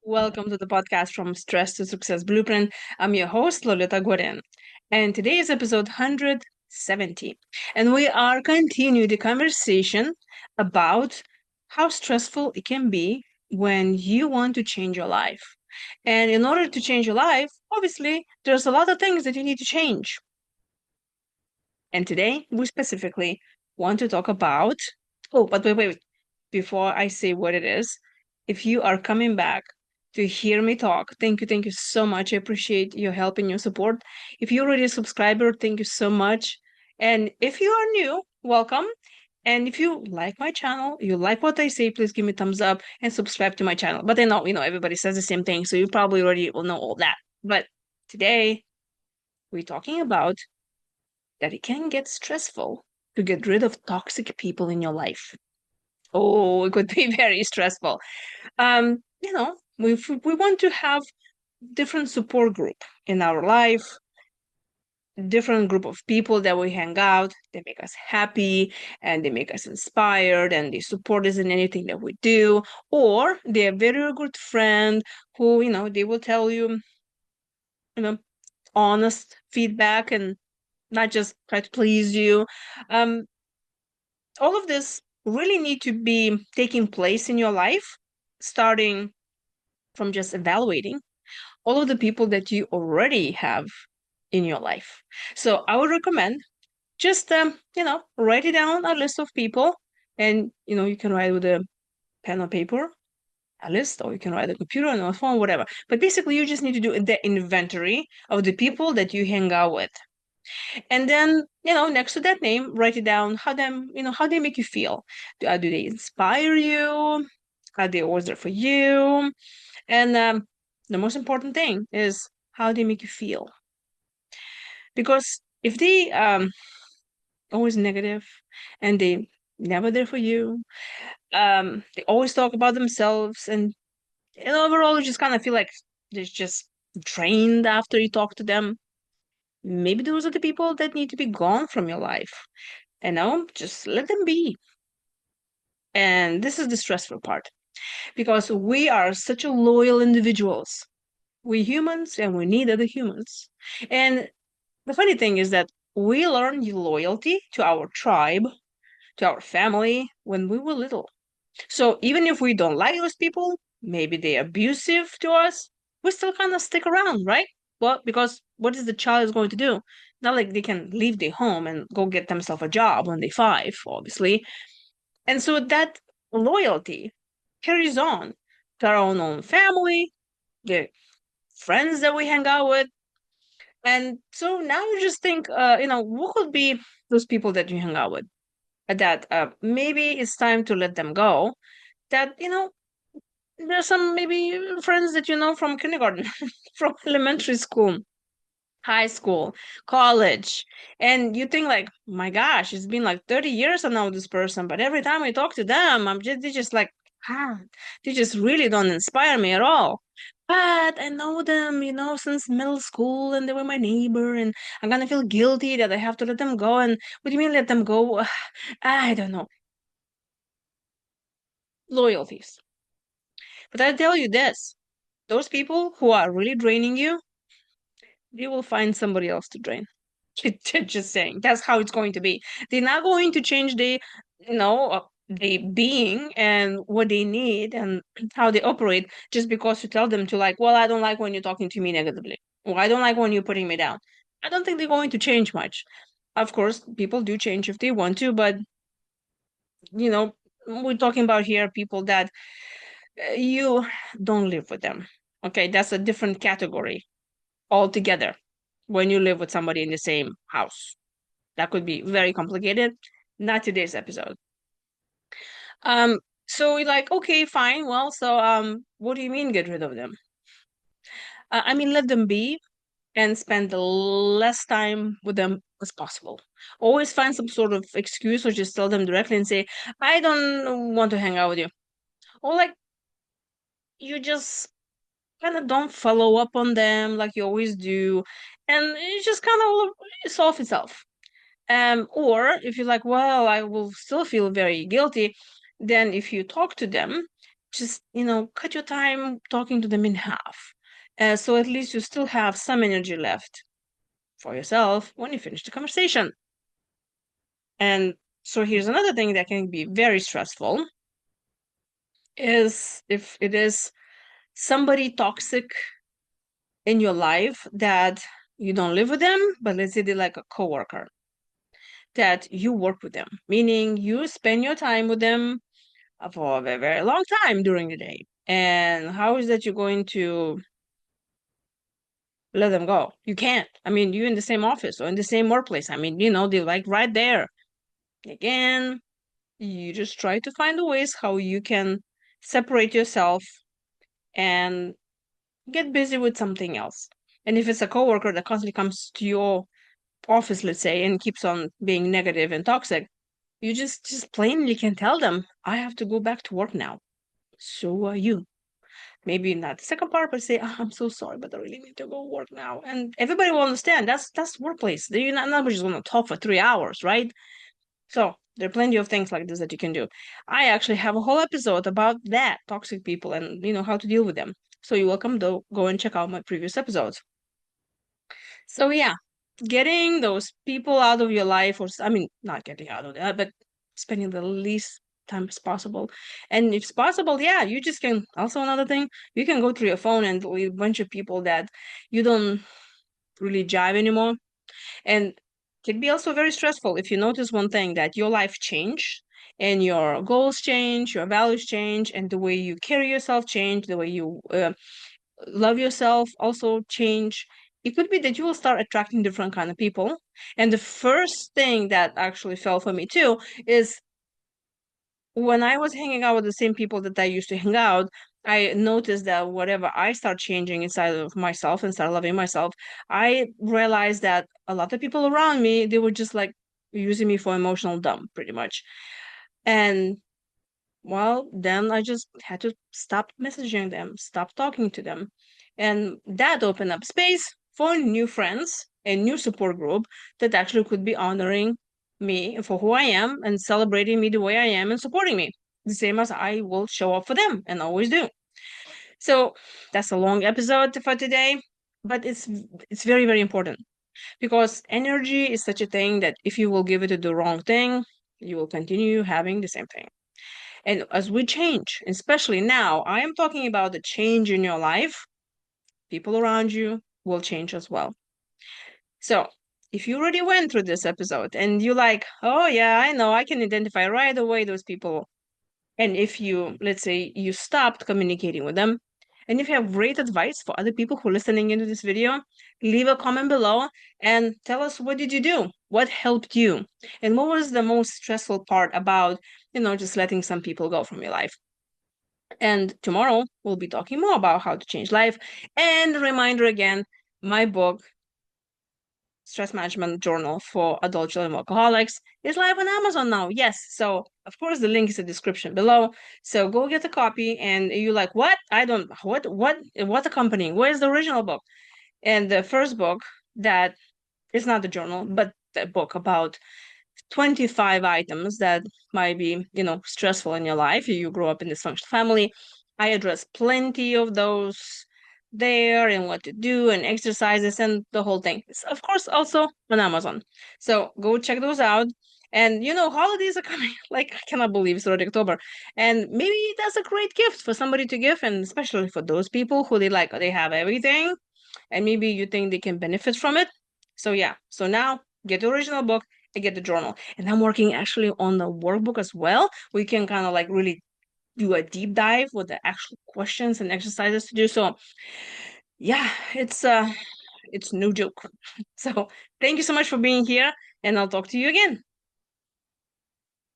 Welcome to the podcast from Stress to Success Blueprint. I'm your host, Lolita Guarin, and today is episode 170. And we are continuing the conversation about how stressful it can be when you want to change your life. And in order to change your life, obviously, there's a lot of things that you need to change. And today, we specifically want to talk about. Oh, but wait. Before I say what it is, if you are coming back to hear me talk, thank you so much. I appreciate your help and your support. If you're already a subscriber, thank you so much. And if you are new, welcome. And if you like my channel, you like what I say, please give me a thumbs up and subscribe to my channel. But I know, everybody says the same thing, so you probably already will know all that. But today, we're talking about that it can get stressful to get rid of toxic people in your life. Oh, it could be very stressful. We want to have different support group in our life, different group of people that we hang out. They make us happy and they make us inspired and they support us in anything that we do. Or they're a very good friend who, they will tell you know, honest feedback and not just try to please you. Um, all of this really need to be taking place in your life, starting from just evaluating all of the people that you already have in your life. So I would recommend just write it down a list of people, and you can write with a pen or paper a list, or you can write a computer on a phone, whatever. But basically, you just need to do the inventory of the people that you hang out with. And then, next to that name, write it down how they make you feel. Do they inspire you? Are they always there for you? And the most important thing is how they make you feel. Because if they always negative and they never there for you, they always talk about themselves, and overall you just kind of feel like they're just drained after you talk to them. Maybe those are the people that need to be gone from your life. And no, just let them be. And this is the stressful part because we are such a loyal individuals. We humans and we need other humans. And the funny thing is that we learn loyalty to our tribe, to our family when we were little. So even if we don't like those people, maybe they're abusive to us, we still kind of stick around, right? Well, because what is the child is going to do? Not like they can leave their home and go get themselves a job when they're 5, obviously. And so that loyalty carries on to our own family, the friends that we hang out with. And so now you just think, what could be those people that you hang out with? That maybe it's time to let them go. That, there's some maybe friends that you know from kindergarten, from elementary school, high school, college. And you think like, my gosh, it's been like 30 years I know this person, but every time I talk to them, they just like, ah, they just really don't inspire me at all. But I know them, since middle school, and they were my neighbor, and I'm gonna feel guilty that I have to let them go. And what do you mean let them go? I don't know. Loyalties. But I tell you this, those people who are really draining you, they will find somebody else to drain. Just saying, that's how it's going to be. They're not going to change the being and what they need and how they operate just because you tell them to, like, well, I don't like when you're talking to me negatively, or I don't like when you're putting me down. I don't think they're going to change much. Of course, people do change if they want to, but you know, we're talking about here people that you don't live with them. Okay, that's a different category altogether when you live with somebody in the same house. That could be very complicated. Not today's episode. Um, so we're like, okay, fine. Well, so what do you mean get rid of them? I mean, let them be and spend the less time with them as possible. Always find some sort of excuse or just tell them directly and say, I don't want to hang out with you. Or like you just kind of don't follow up on them like you always do, and it just kind of solve itself. Or if you're like, well, I will still feel very guilty, then if you talk to them just, cut your time talking to them in half. So at least you still have some energy left for yourself when you finish the conversation. And so here's another thing that can be very stressful is if it is somebody toxic in your life that you don't live with them, but let's say they're like a coworker that you work with them, meaning you spend your time with them for a very, very long time during the day. And how is that you're going to let them go? You can't. I mean, you're in the same office or in the same workplace. I mean, they're like right there. Again, you just try to find the ways how you can separate yourself and get busy with something else. And if it's a coworker that constantly comes to your office, let's say, and keeps on being negative and toxic, you just plainly can tell them, I have to go back to work now. So are you. Maybe not the second part, but say, I'm so sorry, but I really need to go work now. And everybody will understand. That's workplace. You're not just gonna talk for 3 hours, right? So there are plenty of things like this that you can do. I actually have a whole episode about that, toxic people, and how to deal with them. So you're welcome to go and check out my previous episodes. So yeah, getting those people out of your life, or I mean, not getting out of that, but spending the least time as possible. And if it's possible, yeah, you just can. Also, another thing, you can go through your phone and delete a bunch of people that you don't really jive anymore. And it can be also very stressful if you notice one thing that your life changed and your goals change, your values change, and the way you carry yourself change, the way you love yourself also change. It could be that you will start attracting different kind of people. And the first thing that actually fell for me too is when I was hanging out with the same people that I used to hang out, I noticed that whatever I start changing inside of myself and start loving myself, I realized that a lot of people around me, they were just like using me for emotional dump, pretty much. And well, then I just had to stop messaging them, stop talking to them. And that opened up space for new friends and new support group that actually could be honoring me for who I am and celebrating me the way I am and supporting me, the same as I will show up for them and always do. So that's a long episode for today, but it's very, very important because energy is such a thing that if you will give it to the wrong thing, you will continue having the same thing. And as we change, especially now, I am talking about the change in your life, people around you will change as well. So, if you already went through this episode and you like, oh yeah, I know, I can identify right away those people. And if you, let's say, you stopped communicating with them, and if you have great advice for other people who are listening into this video, leave a comment below and tell us what did you do? What helped you? And what was the most stressful part about, just letting some people go from your life? And tomorrow we'll be talking more about how to change life. And a reminder again, my book, Stress Management Journal for Adult Children of Alcoholics, is live on Amazon now. Yes. So of course the link is in the description below. So go get a copy and you like, what? I don't what accompanying? Where's the original book? And the first book that is not the journal, but the book about 25 items that might be, stressful in your life. You grow up in a dysfunctional family. I address plenty of those there and what to do and exercises and the whole thing. It's, of course, also on Amazon. So go check those out. And holidays are coming. Like, I cannot believe it's already October. And maybe that's a great gift for somebody to give, and especially for those people who they have everything, and maybe you think they can benefit from it. So yeah. So now get the original book and get the journal. And I'm working actually on the workbook as well. We can kind of like really do a deep dive with the actual questions and exercises to do. So yeah, it's no joke. So thank you so much for being here, and I'll talk to you again.